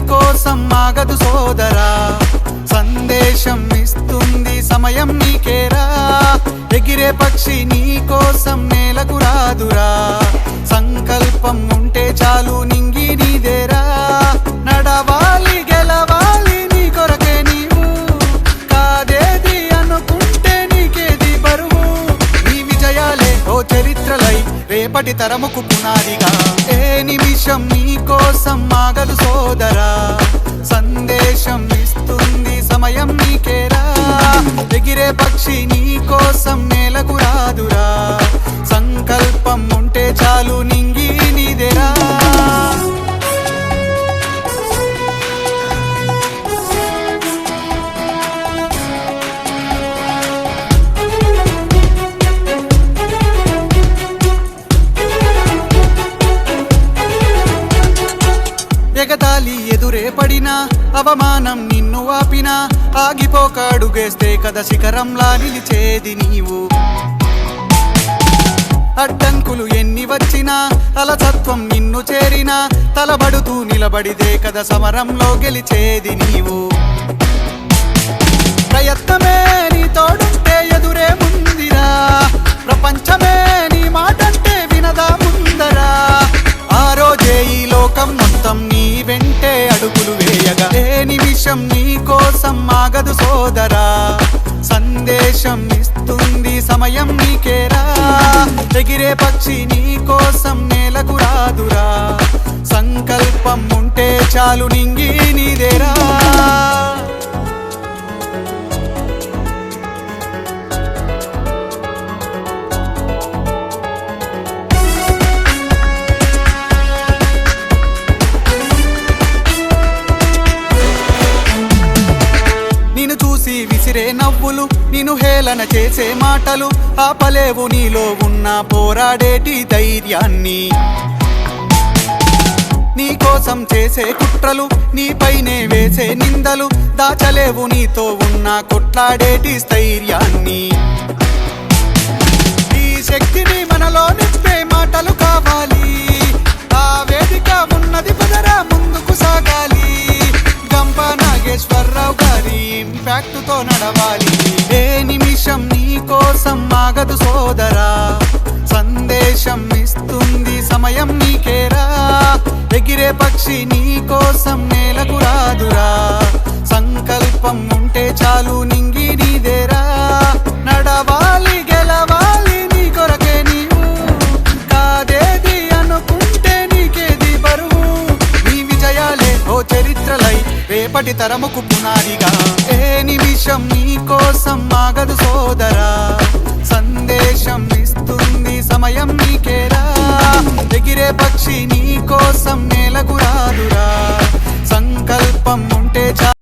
కోసం ఆగదు సోదరా, సందేశం ఇస్తుంది సమయం నీకేరా. ఎగిరే పక్షి నీ కోసం నేలకు రాదురా, సంకల్పం ఉంటే చాలు నింగి నీదేరా. నడవాలి గెలవాలి నీ కొరకే నీవు, కాదేది అనుకుంటే నీకేది బరువు. నీ విజయాలే ఓ చరిత్రలై రేపటి తరముకు పునాదిగా. ఏ నిమిషం నీ కోసం ఆగదు సోదరా, సందేశం ఇస్తుంది సమయం నీకేరా. ఎగిరే పక్షి నీ కోసం నేలకు రాదురా, సంకల్పం ఉంటే చాలు నింగి నీదేరా. ఎగతాళి ఎదురే పడినా, అవమానం నిన్ను ఆపినా, ఆగిపోక అడుగేస్తే కదా శిఖరంలా నిలిచేది నీవు. అడ్డంకులు ఎన్ని వచ్చినా, అలసత్వం నిన్ను చేరినా, తలబడుతూ నిలబడిదే కదా సమరంలో గెలిచేది నీవు. ప్రయత్నమే నీ తోడుంటే ఎదురే ముందిరా, ప్రపంచమే నీ మాటంటే వినదా ముందరా. ఆ రోజే ఈ లోకం మొత్తం నీ వెంటే అడుగులు వేయగా. ఏ నిమిషం నీ కోసం ఆగదు సోదరా, సందేశం ఇస్తుంది సమయం నీకేరా. ఎగిరే పక్షి నీ కోసం నేలకు రాదురా, సంకల్పం ఉంటే చాలు నింగి నీదేరా. నిన్ను చూసి విసిరే నవ్వులు, నిన్ను హేళన చేసే మాటలు, ఆపలేవు నీలో ఉన్న పోరాడేటి ధైర్యాన్ని. నీ కోసం చేసే కుట్రలు, నీపైనే వేసే నిందలు, దాచలేవు నీతో ఉన్న కొట్లాడేటి స్థైర్యాన్ని. ఈ శక్తిని మనలో నింపే మాటలు కావాలి, ఆ వేదిక ఉన్నది పదరా ముందుకు సాగాలి. గంప నాగేశ్వరరావు గారి ఇంపాక్ట్ తో నడవాలి. ఏ నిమిషం నీ కోసం ఆగదు సోదరా, సందేశం ఇస్తుంది సమయం నీకేరా. ఎగిరే పక్షి నీ కోసం నేలకు రాదురా, సంకల్పం ఉంటే చాలు నింగి నీదేరా. నడవాలి గెలవాలి నీ కొరకే నీవు, కాదేది అనుకుంటే నీకేది బరువు. నీ విజయాలే ఓ చరిత్రలై రేపటి తరముకు పునాదిగా. ఏ నిమిషం నీ కోసం ఆగదు సోదరా, సందేశం ఇస్తుంది సమయం నీకేరా. ఎగిరే పక్షి నీ కోసం నేలకు రాదురా, సంకల్పం ఉంటే